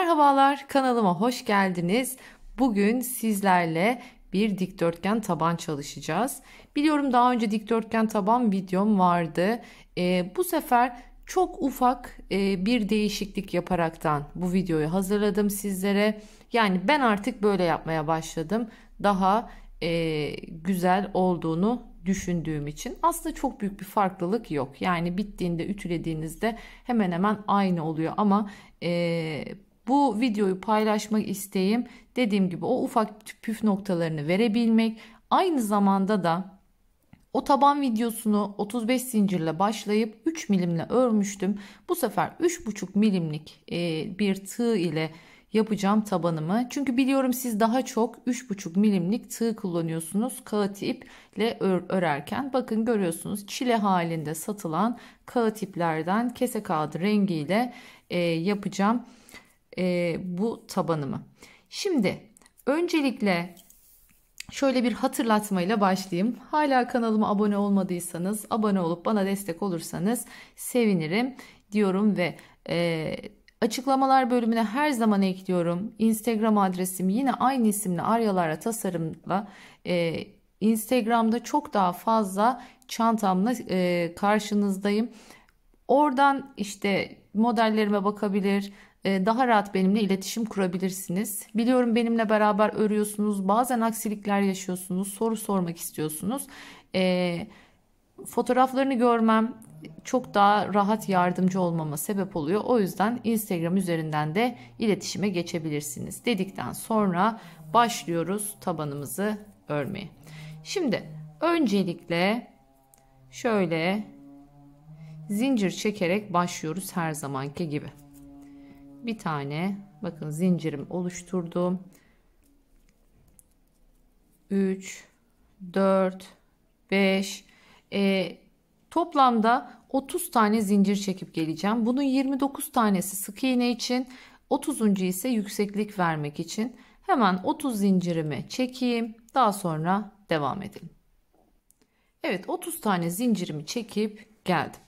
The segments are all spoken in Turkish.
Merhabalar, kanalıma hoş geldiniz. Bugün sizlerle bir dikdörtgen taban çalışacağız. Biliyorum daha önce dikdörtgen taban videom vardı. Bu sefer çok ufak bir değişiklik yaparaktan bu videoyu hazırladım sizlere. Yani ben artık böyle yapmaya başladım. Daha güzel olduğunu düşündüğüm için. Aslında çok büyük bir farklılık yok. Yani bittiğinde ütülediğinizde hemen hemen aynı oluyor ama bu videoyu paylaşmak isteğim, dediğim gibi, o ufak püf noktalarını verebilmek. Aynı zamanda da o taban videosunu 35 zincirle başlayıp 3 milimle örmüştüm. Bu sefer 3,5 milimlik bir tığ ile yapacağım tabanımı. Çünkü biliyorum siz daha çok 3,5 milimlik tığ kullanıyorsunuz kağıt iple örerken. Bakın görüyorsunuz, çile halinde satılan kağıt iplerden kese kağıdı rengiyle yapacağım bu tabanımı. Şimdi öncelikle şöyle bir hatırlatmayla başlayayım. Hala kanalıma abone olmadıysanız abone olup bana destek olursanız sevinirim diyorum ve açıklamalar bölümüne her zaman ekliyorum. Instagram adresim yine aynı isimle, Aryalara Tasarım'la. Instagram'da çok daha fazla çantamla karşınızdayım. Oradan işte modellerime bakabilir, daha rahat benimle iletişim kurabilirsiniz. Biliyorum benimle beraber örüyorsunuz, bazen aksilikler yaşıyorsunuz, soru sormak istiyorsunuz. Fotoğraflarını görmem çok daha rahat yardımcı olmama sebep oluyor. O yüzden Instagram üzerinden de iletişime geçebilirsiniz. Dedikten sonra başlıyoruz tabanımızı örmeye. Şimdi öncelikle şöyle zincir çekerek başlıyoruz her zamanki gibi. Bir tane bakın zincirim oluşturdum. 3 4 5 toplamda 30 tane zincir çekip geleceğim. Bunun 29 tanesi sık iğne için, 30'uncu ise yükseklik vermek için. Hemen 30 zincirimi çekeyim. Daha sonra devam edelim. Evet, 30 tane zincirimi çekip geldim.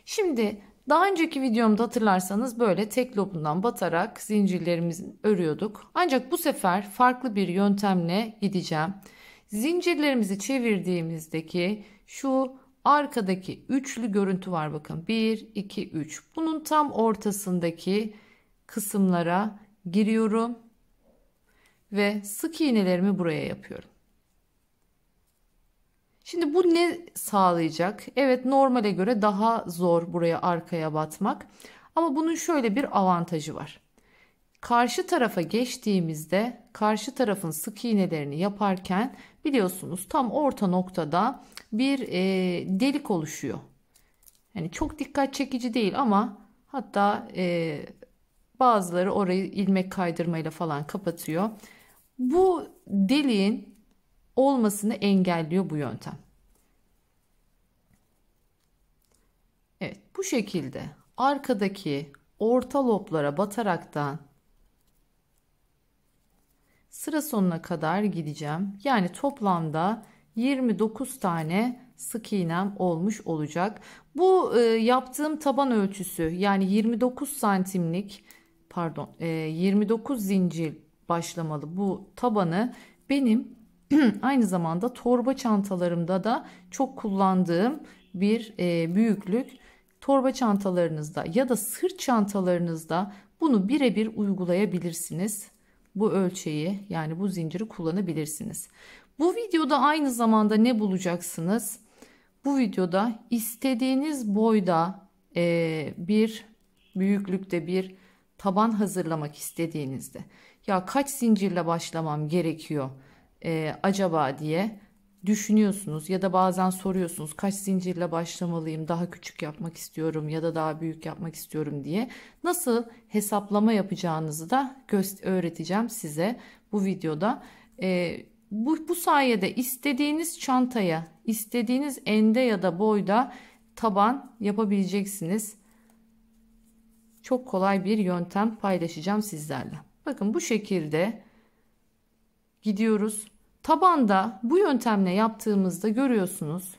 Şimdi daha önceki videomda hatırlarsanız böyle tek lobundan batarak zincirlerimizi örüyorduk. Ancak bu sefer farklı bir yöntemle gideceğim. Zincirlerimizi çevirdiğimizdeki şu arkadaki üçlü görüntü var, bakın 1 2 3. Bunun tam ortasındaki kısımlara giriyorum ve sık iğnelerimi buraya yapıyorum. Şimdi bu ne sağlayacak? Evet, normale göre daha zor buraya arkaya batmak. Ama bunun şöyle bir avantajı var. Karşı tarafa geçtiğimizde karşı tarafın sık iğnelerini yaparken biliyorsunuz tam orta noktada bir delik oluşuyor. Yani çok dikkat çekici değil ama hatta bazıları orayı ilmek kaydırmayla falan kapatıyor. Bu deliğin olmasını engelliyor bu yöntem. Evet, bu şekilde arkadaki orta loblara bataraktan sıra sonuna kadar gideceğim. Yani toplamda 29 tane sık iğnem olmuş olacak. Bu yaptığım taban ölçüsü, yani 29 santimlik 29 zincir başlamalı bu tabanı benim aynı zamanda torba çantalarımda da çok kullandığım bir büyüklük. Torba çantalarınızda ya da sırt çantalarınızda bunu birebir uygulayabilirsiniz. Bu ölçeği, yani bu zinciri kullanabilirsiniz. Bu videoda aynı zamanda ne bulacaksınız? Bu videoda istediğiniz boyda bir büyüklükte bir taban hazırlamak istediğinizde, ya kaç zincirle başlamam gerekiyor acaba diye düşünüyorsunuz ya da bazen soruyorsunuz, kaç zincirle başlamalıyım, daha küçük yapmak istiyorum ya da daha büyük yapmak istiyorum diye. Nasıl hesaplama yapacağınızı da öğreteceğim size bu videoda. Bu sayede istediğiniz çantaya, istediğiniz ende ya da boyda taban yapabileceksiniz. Çok kolay bir yöntem paylaşacağım sizlerle. Bakın bu şekilde gidiyoruz. Tabanda bu yöntemle yaptığımızda görüyorsunuz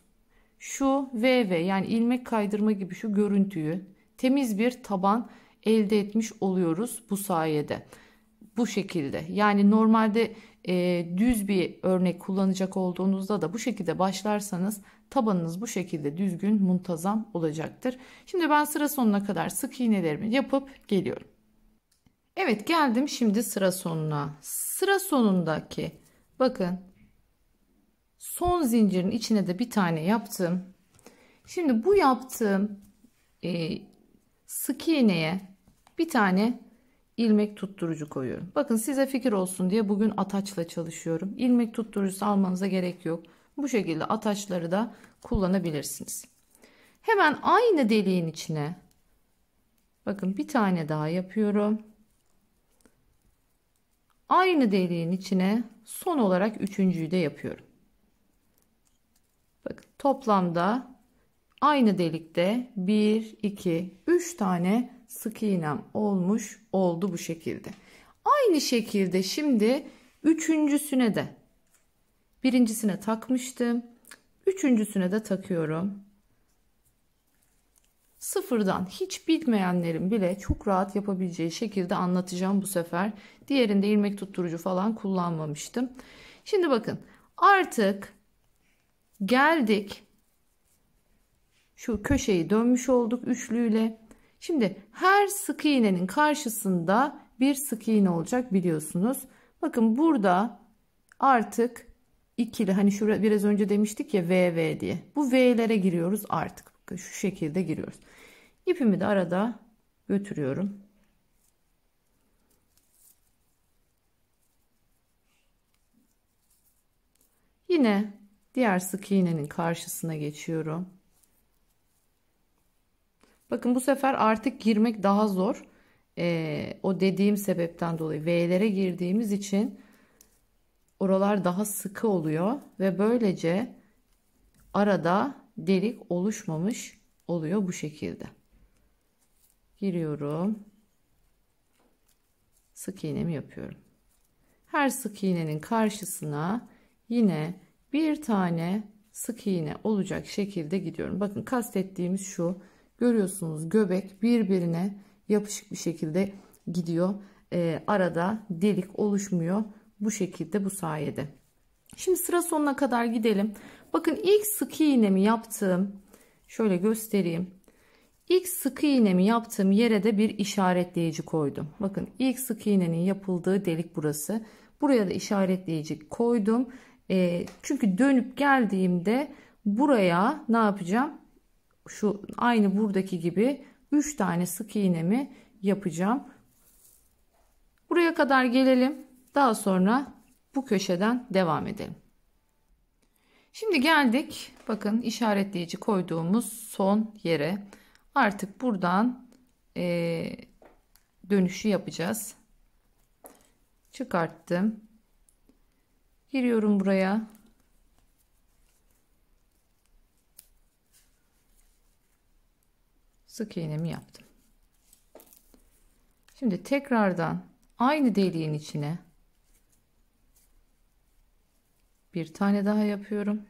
şu VV, yani ilmek kaydırma gibi şu görüntüyü, temiz bir taban elde etmiş oluyoruz bu sayede. Bu şekilde. Yani normalde düz bir örnek kullanacak olduğunuzda da bu şekilde başlarsanız tabanınız bu şekilde düzgün, muntazam olacaktır. Şimdi ben sıra sonuna kadar sık iğnelerimi yapıp geliyorum. Evet, geldim şimdi sıra sonuna. Sıra sonundaki bakın son zincirin içine de bir tane yaptım. Şimdi bu yaptığım sık iğneye bir tane ilmek tutturucu koyuyorum. Bakın size fikir olsun diye bugün ataçla çalışıyorum. İlmek tutturucusu almanıza gerek yok. Bu şekilde ataçları da kullanabilirsiniz. Hemen aynı deliğin içine bakın bir tane daha yapıyorum. Aynı deliğin içine son olarak üçüncüyü de yapıyorum. Bakın toplamda aynı delikte 1, 2, 3 tane sık iğnem oldu bu şekilde. Aynı şekilde şimdi üçüncüsüne de birincisine takmıştım. Üçüncüsüne de takıyorum. Sıfırdan hiç bilmeyenlerin bile çok rahat yapabileceği şekilde anlatacağım bu sefer. Diğerinde ilmek tutturucu falan kullanmamıştım. Şimdi bakın artık geldik. Şu köşeyi dönmüş olduk üçlüyle. Şimdi her sık iğnenin karşısında bir sık iğne olacak biliyorsunuz. Bakın burada artık ikili, hani şurada biraz önce demiştik ya VV diye. Bu V'lere giriyoruz artık. Bakın şu şekilde giriyoruz. İpimi de arada götürüyorum. Yine diğer sık iğnenin karşısına geçiyorum. Bakın bu sefer artık girmek daha zor. O dediğim sebepten dolayı V'lere girdiğimiz için oralar daha sıkı oluyor ve böylece arada delik oluşmamış oluyor bu şekilde. Giriyorum. Sık iğnemi yapıyorum. Her sık iğnenin karşısına yine bir tane sık iğne olacak şekilde gidiyorum. Bakın kastettiğimiz şu. Görüyorsunuz göbek birbirine yapışık bir şekilde gidiyor. Arada delik oluşmuyor bu şekilde, bu sayede. Şimdi sıra sonuna kadar gidelim. Bakın ilk sık iğnemi yaptığım, şöyle göstereyim. İlk sık iğnemi yaptığım yere de bir işaretleyici koydum. Bakın ilk sık iğnenin yapıldığı delik burası. Buraya da işaretleyici koydum. Çünkü dönüp geldiğimde buraya ne yapacağım? Şu aynı buradaki gibi 3 tane sık iğnemi yapacağım. Buraya kadar gelelim. Daha sonra bu köşeden devam edelim. Şimdi geldik. Bakın işaretleyici koyduğumuz son yere. Artık buradan dönüşü yapacağız. Çıkarttım. Giriyorum buraya. Sık iğnemi yaptım. Şimdi tekrardan aynı deliğin içine bir tane daha yapıyorum.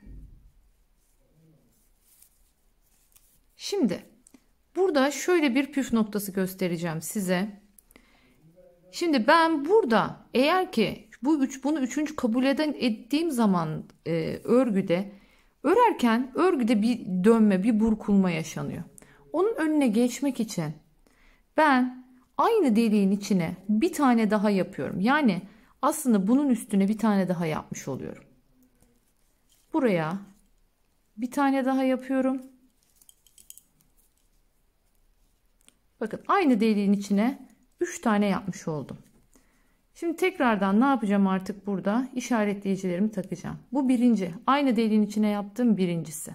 Şimdi burada şöyle bir püf noktası göstereceğim size. Şimdi ben burada eğer ki bunu üçüncü kabul ettiğim zaman örgüde örerken örgüde bir dönme, bir burkulma yaşanıyor. Onun önüne geçmek için ben aynı deliğin içine bir tane daha yapıyorum. Yani aslında bunun üstüne bir tane daha yapmış oluyorum. Buraya bir tane daha yapıyorum. Bakın aynı deliğin içine 3 tane yapmış oldum. Şimdi tekrardan ne yapacağım artık burada? İşaretleyicilerimi takacağım. Bu birinci. Aynı deliğin içine yaptığım birincisi.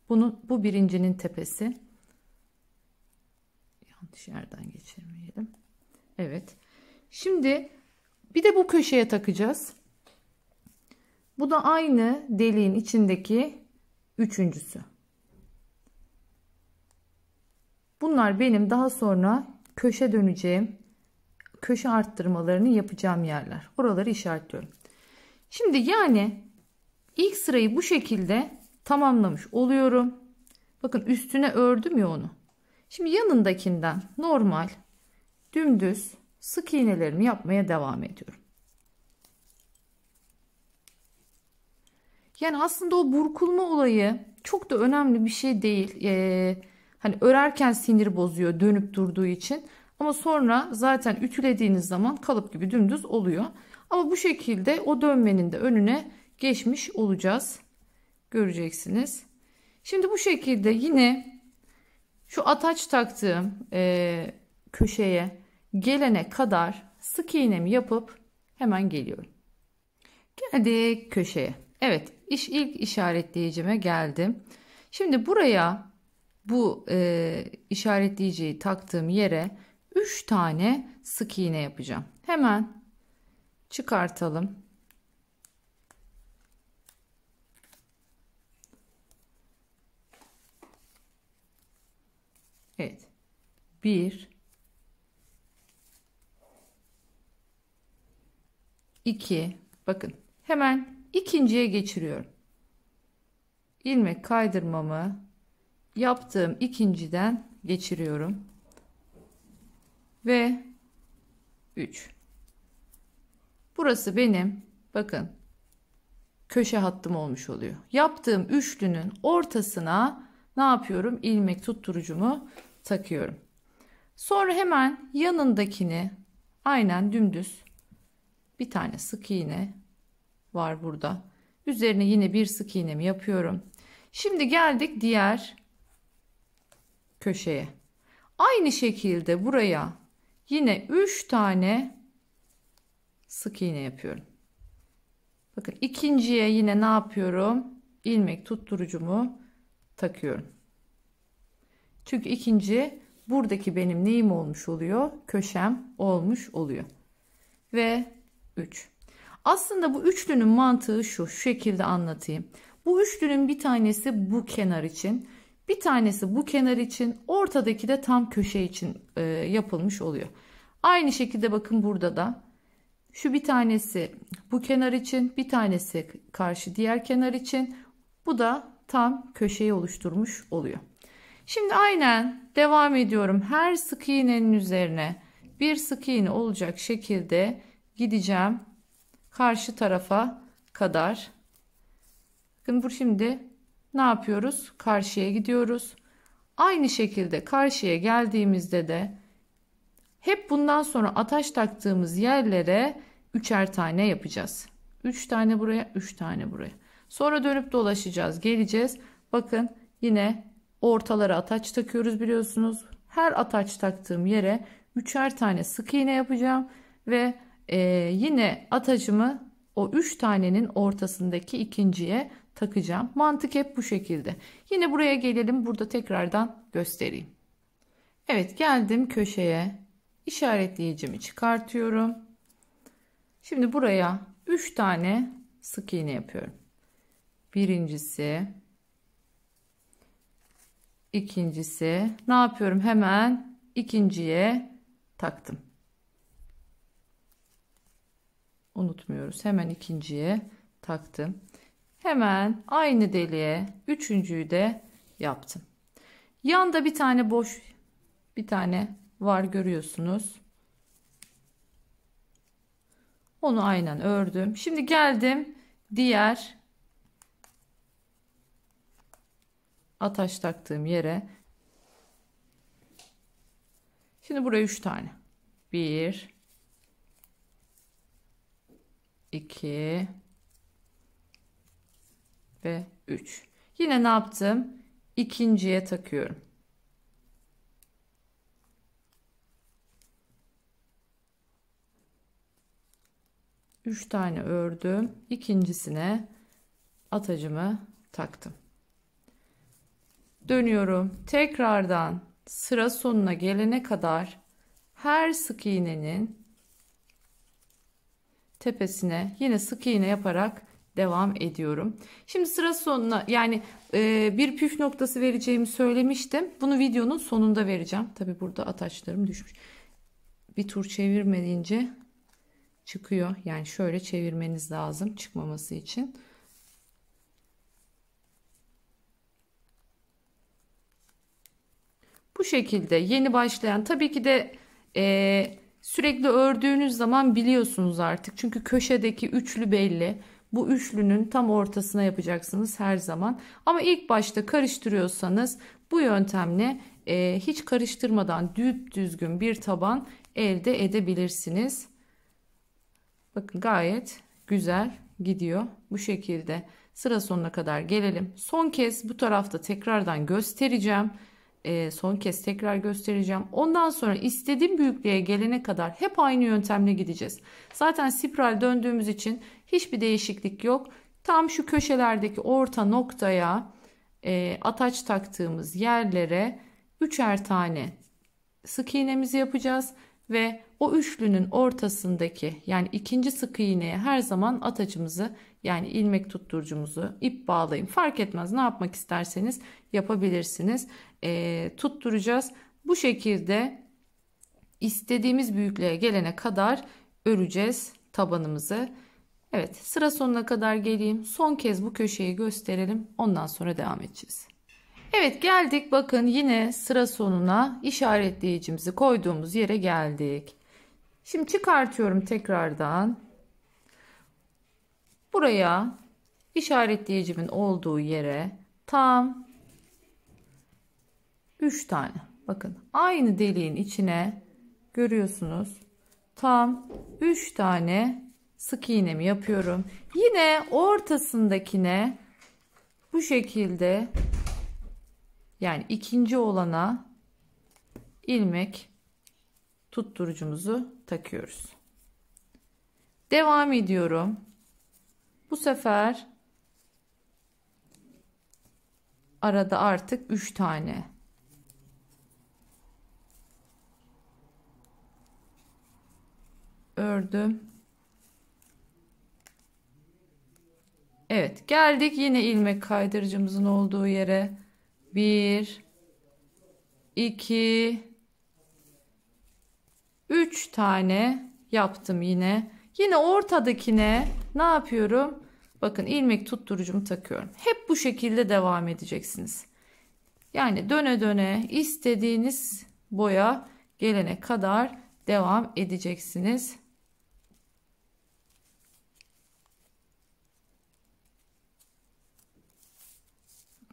Bu birincinin tepesi. Yanlış yerden geçirmeyelim. Evet. Şimdi bir de bu köşeye takacağız. Bu da aynı deliğin içindeki üçüncüsü. Bunlar benim daha sonra köşe döneceğim, köşe arttırmalarını yapacağım yerler. Oraları işaretliyorum. Şimdi yani ilk sırayı bu şekilde tamamlamış oluyorum. Bakın üstüne ördüm ya onu. Şimdi yanındakinden normal dümdüz sık iğnelerimi yapmaya devam ediyorum. Yani aslında o burkulma olayı çok da önemli bir şey değil. Hani örerken sinir bozuyor dönüp durduğu için. Ama sonra zaten ütülediğiniz zaman kalıp gibi dümdüz oluyor. Ama bu şekilde o dönmenin de önüne geçmiş olacağız. Göreceksiniz. Şimdi bu şekilde yine şu ataç taktığım köşeye gelene kadar sık iğnemi yapıp hemen geliyorum. Geldik köşeye. Evet, ilk işaretleyicime geldim. Şimdi buraya bu işaretleyiciyi taktığım yere 3 tane sık iğne yapacağım. Hemen çıkartalım. Evet. 1 2 bakın. Hemen ikinciye geçiriyorum. İlmek kaydırmamı yaptığım ikinciden geçiriyorum. Ve 3. Burası benim bakın köşe hattım olmuş oluyor. Yaptığım üçlünün ortasına ne yapıyorum? İlmek tutturucumu takıyorum. Sonra hemen yanındakini aynen dümdüz bir tane sık iğne var burada. Üzerine yine bir sık iğnemi yapıyorum. Şimdi geldik diğer köşeye. Aynı şekilde buraya yine 3 tane sık iğne yapıyorum. Bakın ikinciye yine ne yapıyorum? İlmek tutturucumu takıyorum. Çünkü ikinci buradaki benim neyim olmuş oluyor? Köşem olmuş oluyor. Ve 3. Aslında bu üçlünün mantığı şu şekilde anlatayım. Bu üçlünün bir tanesi bu kenar için, bir tanesi bu kenar için, ortadaki de tam köşe için yapılmış oluyor. Aynı şekilde bakın burada da şu bir tanesi bu kenar için, bir tanesi karşı diğer kenar için, bu da tam köşeyi oluşturmuş oluyor. Şimdi aynen devam ediyorum. Her sık iğnenin üzerine bir sık iğne olacak şekilde gideceğim karşı tarafa kadar. Bakın bu şimdi ne yapıyoruz? Karşıya gidiyoruz. Aynı şekilde karşıya geldiğimizde de hep bundan sonra ataş taktığımız yerlere üçer tane yapacağız. 3 tane buraya, 3 tane buraya. Sonra dönüp dolaşacağız, geleceğiz. Bakın yine ortalara ataç takıyoruz biliyorsunuz. Her ataç taktığım yere üçer tane sık iğne yapacağım ve yine atacımı o 3 tanenin ortasındaki ikinciye takacağım. Mantık hep bu şekilde. Yine buraya gelelim. Burada tekrardan göstereyim. Evet, geldim köşeye. İşaretleyicimi çıkartıyorum. Şimdi buraya 3 tane sık iğne yapıyorum. Birincisi, ikincisi, ne yapıyorum? Hemen ikinciye taktım. Unutmuyoruz. Hemen ikinciye taktım. Hemen aynı deliğe üçüncüyü de yaptım. Yanda bir tane boş bir tane var görüyorsunuz. Onu aynen ördüm. Şimdi geldim diğer ataş taktığım yere. Şimdi buraya 3 tane. 1 2 ve 3. Yine ne yaptım? İkinciye takıyorum. Üç tane ördüm. İkincisine atacımı taktım. Dönüyorum. Tekrardan sıra sonuna gelene kadar her sık iğnenin tepesine yine sık iğne yaparak devam ediyorum. Şimdi sıra sonuna yani bir püf noktası vereceğimi söylemiştim. Bunu videonun sonunda vereceğim. Tabi burada ataçlarım düşmüş. Bir tur çevirmeyince çıkıyor. Yani şöyle çevirmeniz lazım çıkmaması için. Bu şekilde yeni başlayan tabii ki de Sürekli ördüğünüz zaman biliyorsunuz artık. Çünkü köşedeki üçlü belli. Bu üçlünün tam ortasına yapacaksınız her zaman. Ama ilk başta karıştırıyorsanız bu yöntemle hiç karıştırmadan düzgün bir taban elde edebilirsiniz. Bakın gayet güzel gidiyor. Bu şekilde sıra sonuna kadar gelelim. Son kez bu tarafta tekrardan göstereceğim. Son kez tekrar göstereceğim. Ondan sonra istediğim büyüklüğe gelene kadar hep aynı yöntemle gideceğiz. Zaten spiral döndüğümüz için hiçbir değişiklik yok. Tam şu köşelerdeki orta noktaya ataç taktığımız yerlere üçer tane sık iğnemizi yapacağız ve o üçlünün ortasındaki yani ikinci sık iğneye her zaman atacımızı yani ilmek tutturucumuzu ip bağlayın. Fark etmez, ne yapmak isterseniz yapabilirsiniz. Tutturacağız. Bu şekilde istediğimiz büyüklüğe gelene kadar öreceğiz tabanımızı. Evet, sıra sonuna kadar geleyim. Son kez bu köşeyi gösterelim. Ondan sonra devam edeceğiz. Evet, geldik. Bakın yine sıra sonuna işaretleyicimizi koyduğumuz yere geldik. Şimdi çıkartıyorum tekrardan. Buraya işaretleyicimin olduğu yere tam 3 tane. Bakın aynı deliğin içine görüyorsunuz. Tam 3 tane sık iğnemi yapıyorum. Yine ortasındakine bu şekilde yani ikinci olana ilmek tutturucumuzu takıyoruz. Devam ediyorum. Bu sefer arada artık 3 tane ördüm. Evet, geldik yine ilmek kaydırıcımızın olduğu yere. 1 2 3 tane yaptım yine. Yine ortadakine ne yapıyorum? Bakın ilmek tutturucumu takıyorum. Hep bu şekilde devam edeceksiniz. Yani döne döne istediğiniz boya gelene kadar devam edeceksiniz.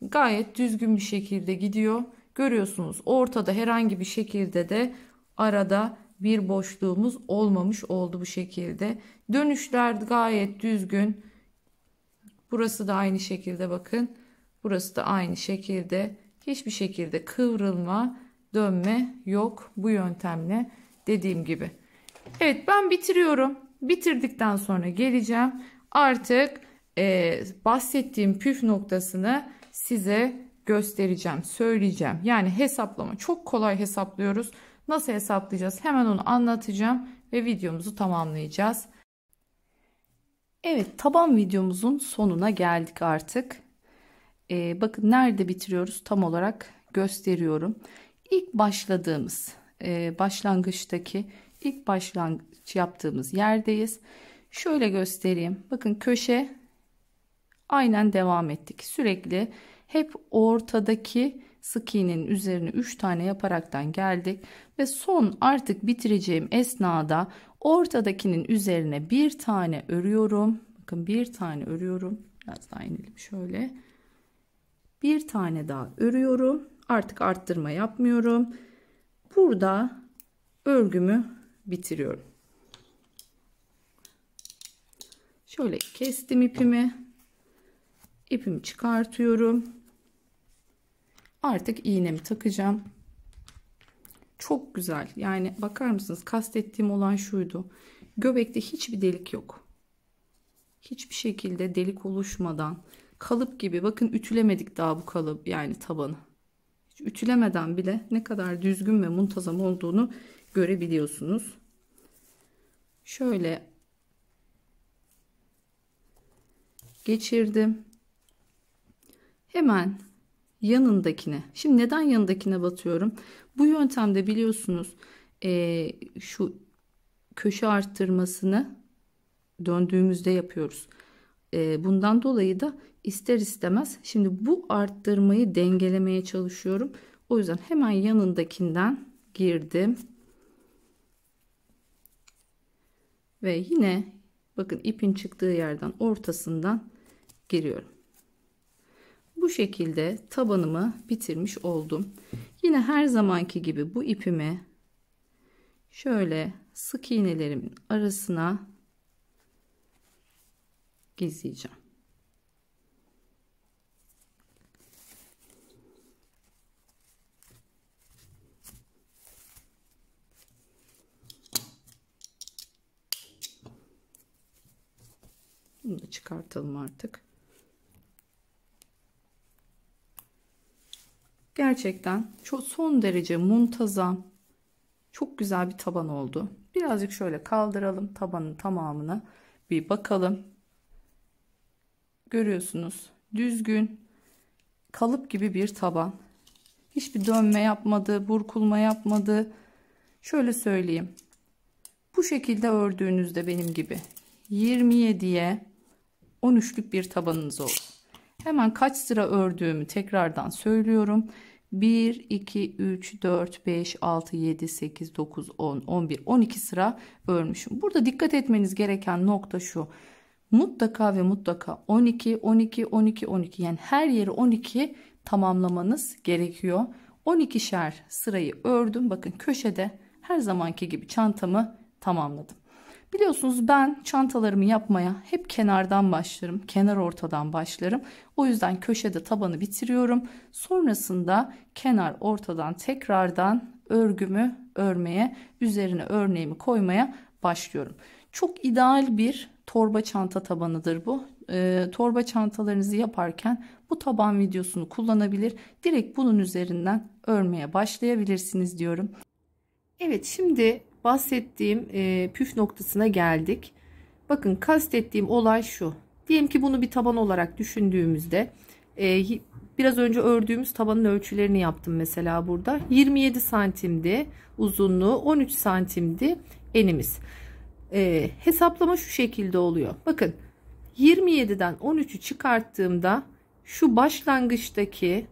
Gayet düzgün bir şekilde gidiyor. Görüyorsunuz ortada herhangi bir şekilde de arada bir boşluğumuz olmamış oldu bu şekilde. Dönüşler gayet düzgün. Burası da aynı şekilde bakın. Burası da aynı şekilde. Hiçbir şekilde kıvrılma, dönme yok bu yöntemle dediğim gibi. Evet, ben bitiriyorum. Bitirdikten sonra geleceğim. Artık bahsettiğim püf noktasını size göstereceğim, söyleyeceğim. Yani hesaplama çok kolay hesaplıyoruz. Nasıl hesaplayacağız? Hemen onu anlatacağım ve videomuzu tamamlayacağız. Evet, taban videomuzun sonuna geldik artık. Bakın nerede bitiriyoruz tam olarak gösteriyorum. İlk başladığımız başlangıçtaki ilk başlangıç yaptığımız yerdeyiz. Şöyle göstereyim. Bakın köşe aynen devam ettik. Sürekli hep ortadaki sık iğnenin üzerine 3 tane yaparaktan geldik ve son artık bitireceğim esnada ortadakinin üzerine bir tane örüyorum. Bakın bir tane örüyorum. Biraz daha inelim şöyle. Bir tane daha örüyorum. Artık arttırma yapmıyorum. Burada örgümü bitiriyorum. Şöyle kestim ipimi. İpimi çıkartıyorum. Artık iğnemi takacağım. Çok güzel. Yani bakar mısınız? Kastettiğim olan şuydu. Göbekte hiçbir delik yok. Hiçbir şekilde delik oluşmadan kalıp gibi, bakın ütülemedik daha bu kalıp yani tabanı. Hiç ütülemeden bile ne kadar düzgün ve muntazam olduğunu görebiliyorsunuz. Şöyle geçirdim. Hemen yanındakine. Şimdi neden yanındakine batıyorum? Bu yöntemde biliyorsunuz şu köşe arttırmasını döndüğümüzde yapıyoruz. Bundan dolayı da ister istemez şimdi bu arttırmayı dengelemeye çalışıyorum. O yüzden hemen yanındakinden girdim. Ve yine bakın ipin çıktığı yerden ortasından giriyorum. Bu şekilde tabanımı bitirmiş oldum. Yine her zamanki gibi bu ipimi şöyle sık iğnelerimin arasına gizleyeceğim. Bunu da çıkartalım artık. Gerçekten çok son derece muntazam, çok güzel bir taban oldu. Birazcık şöyle kaldıralım tabanın tamamını bir bakalım. Görüyorsunuz, düzgün, kalıp gibi bir taban. Hiçbir dönme yapmadı, burkulma yapmadı. Şöyle söyleyeyim. Bu şekilde ördüğünüzde benim gibi 27'ye 13'lük bir tabanınız olur. Hemen kaç sıra ördüğümü tekrardan söylüyorum. 1, 2, 3, 4, 5, 6, 7, 8, 9, 10, 11, 12 sıra örmüşüm. Burada dikkat etmeniz gereken nokta şu. Mutlaka ve mutlaka 12, 12, 12, 12 yani her yeri 12 tamamlamanız gerekiyor. 12'şer sırayı ördüm. Bakın köşede her zamanki gibi çantamı tamamladım. Biliyorsunuz ben çantalarımı yapmaya hep kenardan başlarım. Kenar ortadan başlarım. O yüzden köşede tabanı bitiriyorum. Sonrasında kenar ortadan tekrardan örgümü örmeye, üzerine örneğimi koymaya başlıyorum. Çok ideal bir torba çanta tabanıdır bu. Torba çantalarınızı yaparken bu taban videosunu kullanabilir. Direkt bunun üzerinden örmeye başlayabilirsiniz diyorum. Evet, şimdi bahsettiğim püf noktasına geldik. Bakın kastettiğim olay şu. Diyelim ki bunu bir taban olarak düşündüğümüzde biraz önce ördüğümüz tabanın ölçülerini yaptım mesela burada. 27 santimdi uzunluğu, 13 santimdi enimiz. Hesaplama şu şekilde oluyor. Bakın 27'den 13'ü çıkarttığımda şu başlangıçtaki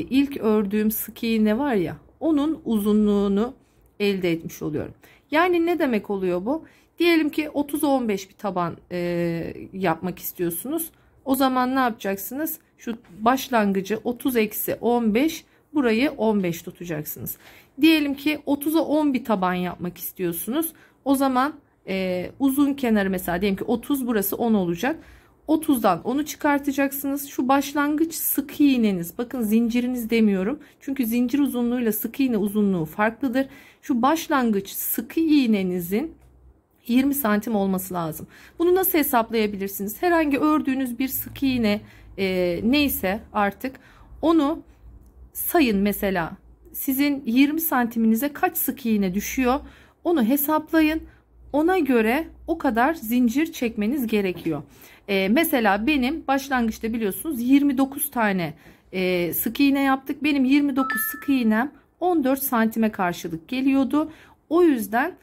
ilk ördüğüm sık iğne var ya, onun uzunluğunu elde etmiş oluyorum. Yani ne demek oluyor bu? Diyelim ki 30'a 15 bir taban yapmak istiyorsunuz. O zaman ne yapacaksınız? Şu başlangıcı 30 eksi 15, burayı 15 tutacaksınız. Diyelim ki 30'a 10 bir taban yapmak istiyorsunuz. O zaman uzun kenarı mesela diyelim ki 30, burası 10 olacak. 30'dan 10'u çıkartacaksınız. Şu başlangıç sık iğneniz, bakın zinciriniz demiyorum. Çünkü zincir uzunluğuyla sık iğne uzunluğu farklıdır. Şu başlangıç sık iğnenizin 20 santim olması lazım. Bunu nasıl hesaplayabilirsiniz? Herhangi ördüğünüz bir sık iğne neyse artık onu sayın mesela. Sizin 20 santiminize kaç sık iğne düşüyor? Onu hesaplayın. Ona göre o kadar zincir çekmeniz gerekiyor. Mesela benim başlangıçta biliyorsunuz 29 tane sık iğne yaptık. Benim 29 sık iğnem 14 santime karşılık geliyordu. O yüzden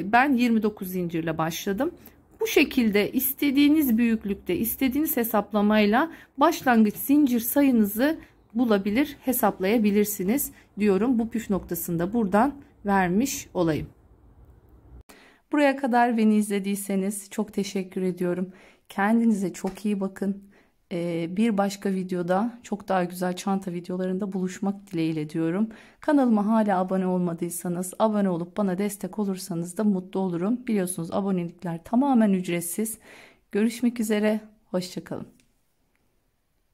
ben 29 zincirle başladım. Bu şekilde istediğiniz büyüklükte, istediğiniz hesaplamayla başlangıç zincir sayınızı bulabilir, hesaplayabilirsiniz diyorum. Bu püf noktasında buradan vermiş olayım. Buraya kadar beni izlediyseniz çok teşekkür ediyorum. Kendinize çok iyi bakın. Bir başka videoda çok daha güzel çanta videolarında buluşmak dileğiyle diyorum. Kanalıma hala abone olmadıysanız abone olup bana destek olursanız da mutlu olurum. Biliyorsunuz abonelikler tamamen ücretsiz. Görüşmek üzere. Hoşça kalın.